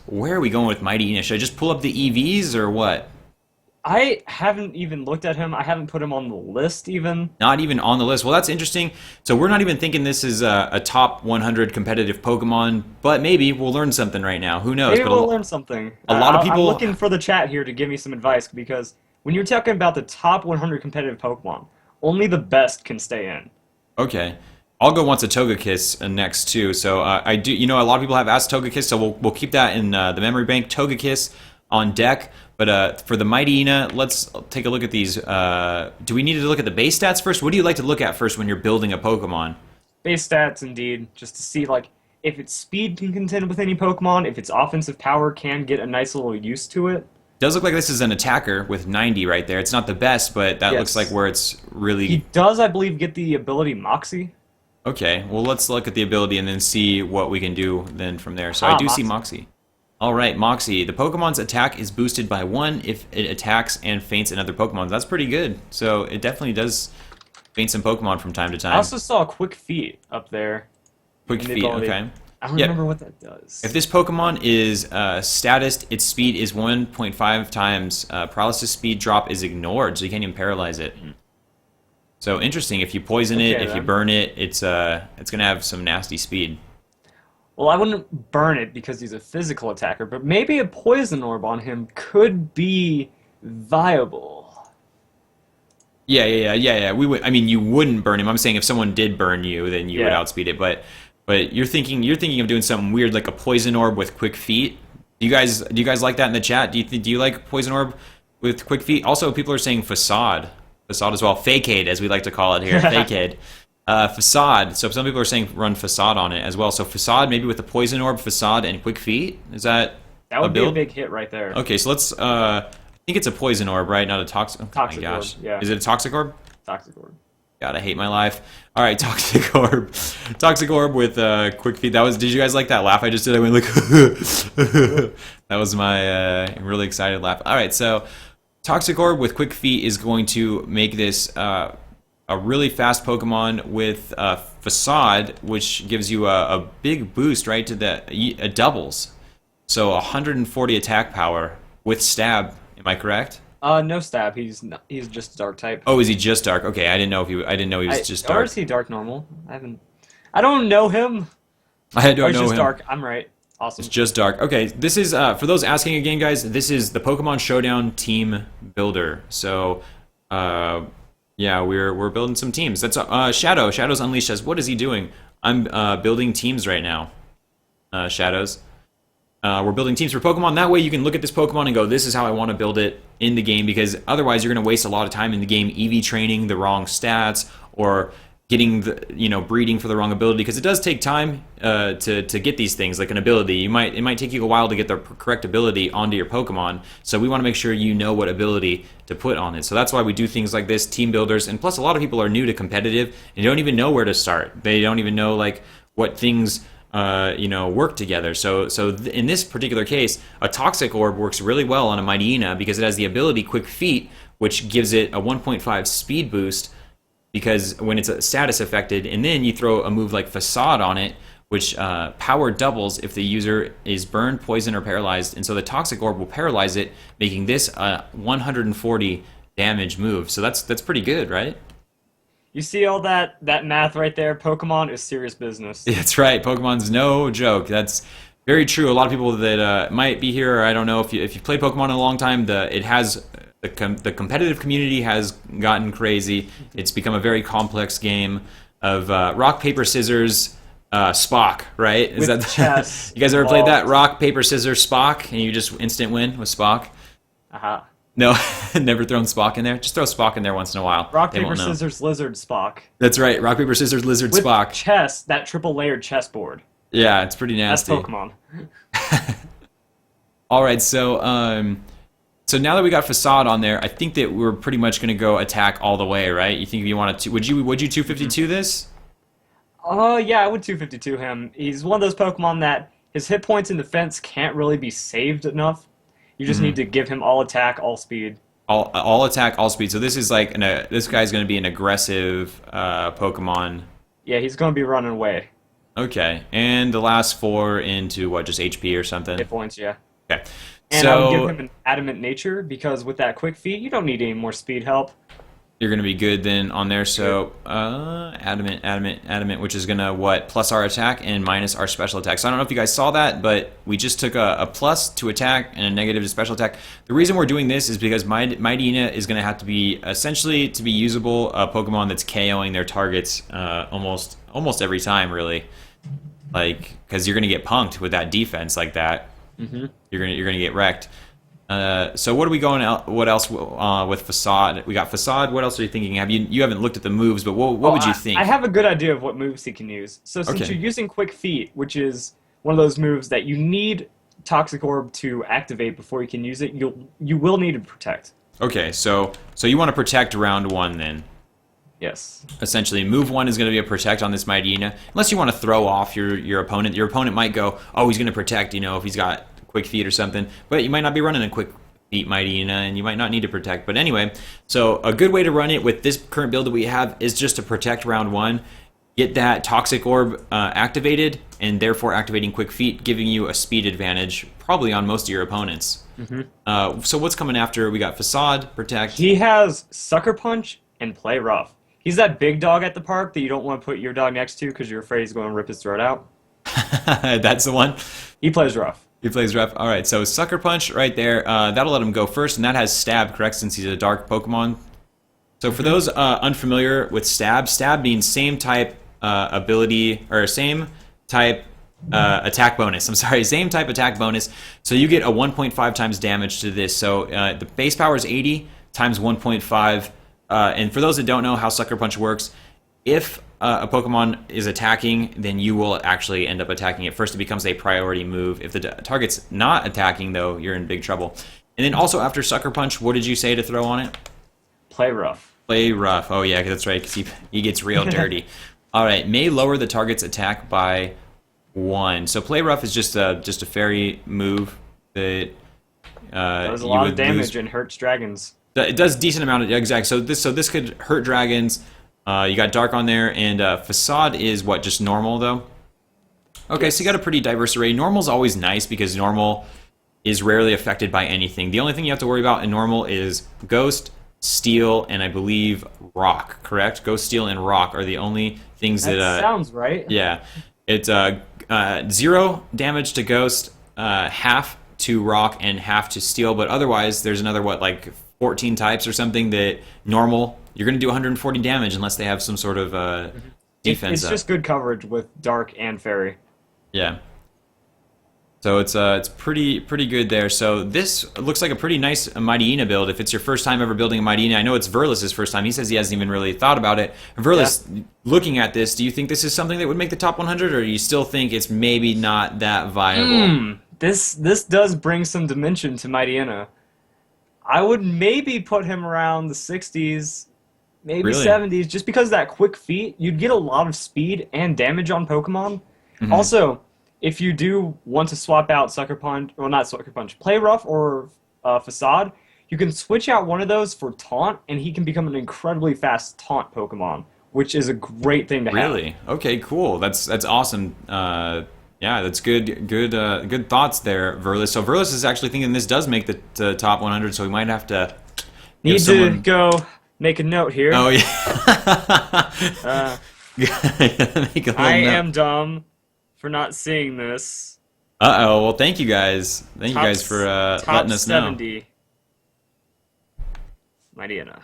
Where are we going with Mightyena? Should I just pull up the EVs or what? I haven't even looked at him. I haven't put him on the list even. Not even on the list. Well, that's interesting. So we're not even thinking this is a top 100 competitive Pokemon, but maybe we'll learn something right now. Who knows? Maybe But we'll learn something. a lot of I'm people. looking for the chat here to give me some advice because when you're talking about the top 100 competitive Pokemon, only the best can stay in. Okay. Algo wants a Togekiss next too. So I do. You know, a lot of people have asked Togekiss, so we'll keep that in the memory bank. Togekiss on deck. But for the Mightyena, let's take a look at these. Do we need to look at the base stats first? What do you like to look at first when you're building a Pokemon? Base stats, indeed, just to see like if its speed can contend with any Pokemon, if its offensive power can get a nice little use to it. Does look like this is an attacker with 90 right there. It's not the best, but that looks like Yes. where it's He really does, I believe, get the ability Moxie. okay. Well, let's look at the ability and then see what we can do then from there. So I Ah, do see Moxie. Moxie. All right, Moxie. The Pokemon's attack is boosted by 1 if it attacks and feints another Pokemon. That's pretty good. So it definitely does feint some Pokemon from time to I time. also saw a Quick Feet up there Quick in the feet, ability. okay. I don't Yep. remember what that does. If this Pokemon is statused, its speed is 1.5 times. Paralysis speed drop is ignored, so you can't even paralyze it. So interesting. If you poison it, Okay, if you then. burn it, it's gonna have some nasty speed. Well, I wouldn't burn it because he's a physical attacker, but maybe a poison orb on him could be viable. Yeah. We would. I mean, you wouldn't burn him. I'm saying if someone did burn you, then you would Yeah. outspeed it. But you're thinking of doing something weird like a poison orb with quick feet. Do you guys like that in the chat? Do you like poison orb with quick feet? Also, people are saying facade as well. Fakeade, as we like to call it here. Fakeade. Facade. So some people are saying run facade on it as well. So facade maybe with the poison orb, facade, and quick feet. Is that That a would be a build? big hit right there. Okay, so let's. I think it's a poison orb, right? Not a toxic. Oh my Toxic orb, gosh. yeah. Is it a toxic orb? Toxic orb. God, I hate my life. All right, toxic orb, toxic orb with quick feet. That was. Did you guys like that laugh I just did? I went like. That was my really excited laugh. All right, so toxic orb with quick feet is going to make this a really fast Pokemon with facade, which gives you a big boost, right? To the doubles. So 140 attack power with stab. Am I correct? No stab. He's just dark type. Oh, is he just dark? Okay, I didn't know he was just Or dark. is he dark normal? I don't know him. I Or don't he's know just him. dark. I'm right. Awesome. It's just dark. Okay, this is for those asking again, guys. This is the Pokemon Showdown Team Builder. So, yeah, we're building some teams. That's Shadow. Shadow's Unleashed says, "What is he doing?" I'm building teams right now. Shadows. We're building teams for Pokemon. That way you can look at this Pokemon and go, this is how I want to build it in the game, because otherwise you're going to waste a lot of time in the game EV training the wrong stats or getting breeding for the wrong ability, because it does take time to get these things like an ability. It might take you a while to get the correct ability onto your Pokemon, so we want to make sure you know what ability to put on it. So that's why we do things like this, team builders. And plus a lot of people are new to competitive and don't even know where to start. They don't even know like what things work together. So in this particular case, a toxic orb works really well on a Mightyena because it has the ability Quick Feet, which gives it a 1.5 speed boost because when it's a status affected, and then you throw a move like Facade on it, which power doubles if the user is burned, poisoned, or paralyzed, and so the toxic orb will paralyze it, making this a 140 damage move. So that's pretty good, right? You see all that math right there? Pokemon is serious business. That's right. Pokemon's no joke. That's very true. A lot of people that might be here, I don't know if you play Pokemon in a long time, the competitive community has gotten crazy. It's become a very complex game of rock paper scissors. Spock, right? Is With that chess you guys ever played that involved. rock paper scissors Spock and you just instant win with Spock? Aha. No, never thrown Spock in there. Just throw Spock in there once in a while. Rock, They paper, won't know. scissors, lizard, Spock. That's right. Rock paper scissors lizard With Spock. chess, that triple layered chessboard. Yeah, it's pretty That's nasty. Pokemon. All right, so now that we got Facade on there, I think that we're pretty much going to go attack all the way, right? You think you wanted to? Would you 252 this? Yeah, I would 252 him. He's one of those Pokemon that his hit points and defense can't really be saved enough. You just need to give him all attack, all speed. All attack, all speed. So this is like this guy's going to be an aggressive Pokemon. Yeah, he's going to be running away. Okay, and the last 4 into what, just HP or something? Hit points, yeah. Okay, And I would give so him an adamant nature because with that quick feet, you don't need any more speed help. you're gonna be good then on there. Good. So adamant, adamant, adamant, which is gonna what, plus our attack and minus our special attack. So I don't know if you guys saw that, but we just took a plus to attack and a negative to special attack. The reason we're doing this is because Mightyena is gonna have to be essentially to be usable a Pokemon that's KOing their targets almost every time, really. Like, because you're gonna get punked with that defense like that. Mm-hmm. You're gonna get wrecked. So what are we going out? What else with Facade? We got Facade. What else are you thinking? You haven't looked at the moves, but what would you think? I have a good idea of what moves he can use. So since Okay. you're using Quick Feet, which is one of those moves that you need Toxic Orb to activate before you can use it, you will need to protect. Okay, so you want to protect round 1 then. Yes. Essentially, move 1 is going to be a protect on this Mightyena. Unless you want to throw off your opponent. Your opponent might go, oh, he's going to protect, if he's got quick feet or something. But you might not be running a quick feet Mightyena, and you might not need to protect. But anyway, so a good way to run it with this current build that we have is just to protect round 1, get that Toxic Orb activated, and therefore activating quick feet, giving you a speed advantage probably on most of your opponents. Mm-hmm. So what's coming after? We got Facade, protect. He has Sucker Punch and Play Rough. He's that big dog at the park that you don't want to put your dog next to because you're afraid he's going to rip his throat out. That's the one. He plays rough. He plays rough. All right, so Sucker Punch right there. That'll let him go first, and that has Stab, correct, since he's a dark Pokemon. So for those unfamiliar with Stab, Stab means same type ability, or same type attack bonus. I'm sorry, same type attack bonus. So you get a 1.5 times damage to this. So the base power is 80 times 1.5. And for those that don't know how Sucker Punch works, if a Pokemon is attacking, then you will actually end up attacking it first. It becomes a priority move. If the target's not attacking, though, you're in big trouble. And then also after Sucker Punch, what did you say to throw on it? Play rough. Play rough. Oh yeah, that's right, because he gets real dirty. All right, may lower the target's attack by 1. So play rough is just a fairy move that Does a you lot would of damage lose. and hurts dragons. It does decent amount of exact. So this could hurt dragons. You got dark on there, and Facade is what, just normal though. Okay, Yes. so you got a pretty diverse array. Normal's always nice because normal is rarely affected by anything. The only thing you have to worry about in normal is Ghost, Steel, and I believe Rock. Correct? Ghost, Steel, and Rock are the only things That that. sounds right. Yeah, it's 0 damage to Ghost, half to Rock, and half to Steel. But otherwise, there's another what, like 14 types or something that normal you're going to do 140 damage unless they have some sort of defense. It's just good coverage with Dark and Fairy. Yeah. So it's pretty good there. So this looks like a pretty nice Mightyena build. If it's your first time ever building a Mightyena, I know it's Verlis' first time. He says he hasn't even really thought about it. Verlis, looking at this, do you think this is something that would make the top 100, or do you still think it's maybe not that viable? This does bring some dimension to Mightyena. I would maybe put him around the 60s, maybe Really? 70s, just because of that quick feet. You'd get a lot of speed and damage on Pokemon. Also, if you do want to swap out Sucker Punch, well, not Sucker Punch, Play Rough or Facade, you can switch out one of those for Taunt, and he can become an incredibly fast Taunt Pokemon, which is a great thing to have. Really? Okay, cool. That's awesome. Yeah, that's good thoughts there, Verlis. So Verlis is actually thinking this does make the top 100, so we might have to give Need someone... to go make a note here. Oh yeah. Make a little I note. am dumb for not seeing this. Uh-oh. Well, thank you guys. Thank you Top guys for top letting us know. 70. Mightyena.